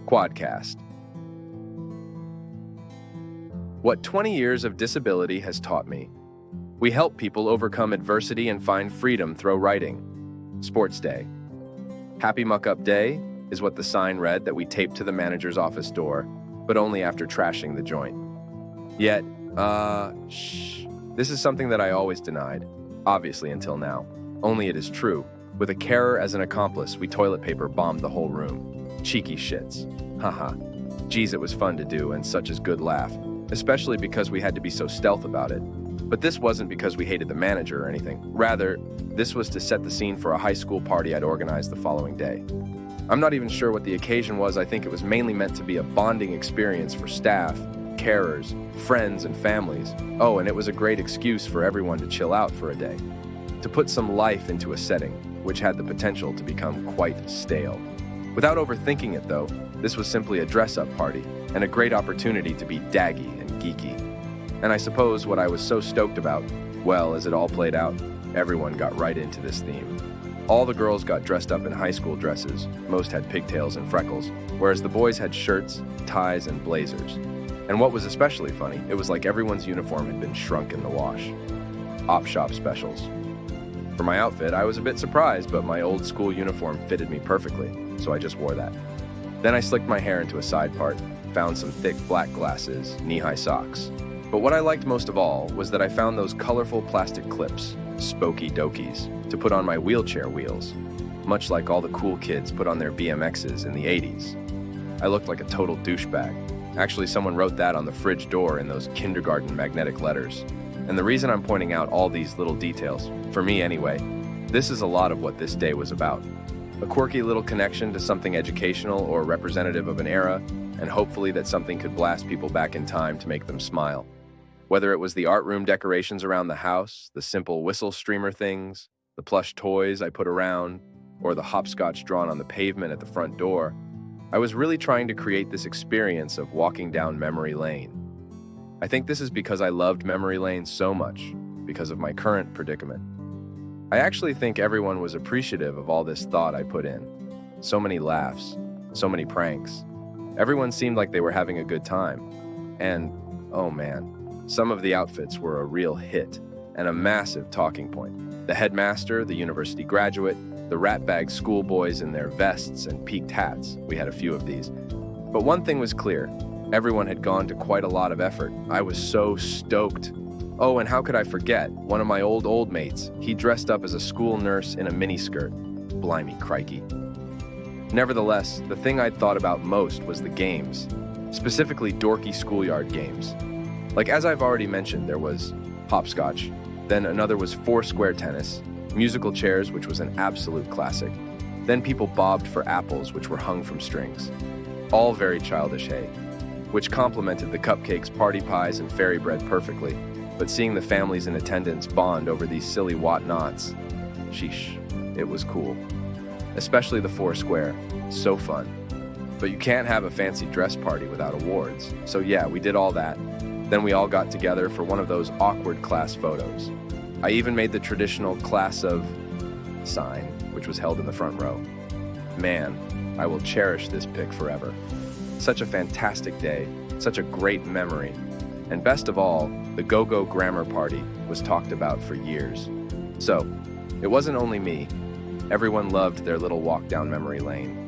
Quadcast. What 20 years of disability has taught me. We help people overcome adversity and find freedom through writing. Sports Day. Happy Muck-Up Day is what the sign read that we taped to the manager's office door, but only after trashing the joint. Yet, this is something that I always denied, obviously until now. Only it is true. With a carer as an accomplice, we toilet paper bombed the whole room. Cheeky shits. Haha. Geez, it was fun to do and such a good laugh, especially because we had to be so stealth about it. But this wasn't because we hated the manager or anything. Rather, this was to set the scene for a high school party I'd organized the following day. I'm not even sure what the occasion was. I think it was mainly meant to be a bonding experience for staff, carers, friends, and families. Oh, and it was a great excuse for everyone to chill out for a day, to put some life into a setting, which had the potential to become quite stale. Without overthinking it, though, this was simply a dress-up party and a great opportunity to be daggy and geeky. And I suppose what I was so stoked about, well, as it all played out, everyone got right into this theme. All the girls got dressed up in high school dresses. Most had pigtails and freckles, whereas the boys had shirts, ties, and blazers. And what was especially funny, it was like everyone's uniform had been shrunk in the wash. Op shop specials. For my outfit, I was a bit surprised, but my old school uniform fitted me perfectly, so I just wore that. Then I slicked my hair into a side part, found some thick black glasses, knee-high socks. But what I liked most of all was that I found those colorful plastic clips, spokey dokies, to put on my wheelchair wheels, much like all the cool kids put on their BMXs in the 80s. I looked like a total douchebag. Actually, someone wrote that on the fridge door in those kindergarten magnetic letters. And the reason I'm pointing out all these little details, for me anyway, this is a lot of what this day was about. A quirky little connection to something educational or representative of an era, and hopefully that something could blast people back in time to make them smile. Whether it was the art room decorations around the house, the simple whistle streamer things, the plush toys I put around, or the hopscotch drawn on the pavement at the front door, I was really trying to create this experience of walking down memory lane. I think this is because I loved memory lane so much, because of my current predicament. I actually think everyone was appreciative of all this thought I put in. So many laughs, so many pranks. Everyone seemed like they were having a good time. And, oh man, some of the outfits were a real hit and a massive talking point. The headmaster, the university graduate, the ratbag schoolboys in their vests and peaked hats. We had a few of these. But one thing was clear. Everyone had gone to quite a lot of effort. I was so stoked. Oh, and how could I forget? One of my old mates, he dressed up as a school nurse in a miniskirt. Blimey crikey. Nevertheless, the thing I'd thought about most was the games, specifically dorky schoolyard games. Like as I've already mentioned, there was hopscotch, then another was four-square tennis, musical chairs, which was an absolute classic. Then people bobbed for apples, which were hung from strings. All very childish, hey? Which complemented the cupcakes, party pies, and fairy bread perfectly. But seeing the families in attendance bond over these silly whatnots, sheesh, it was cool. Especially the four-square, so fun. But you can't have a fancy dress party without awards. So yeah, we did all that. Then we all got together for one of those awkward class photos. I even made the traditional class of sign, which was held in the front row. Man, I will cherish this pic forever. Such a fantastic day, such a great memory. And best of all, the go-go grammar party was talked about for years. So, it wasn't only me. Everyone loved their little walk down memory lane.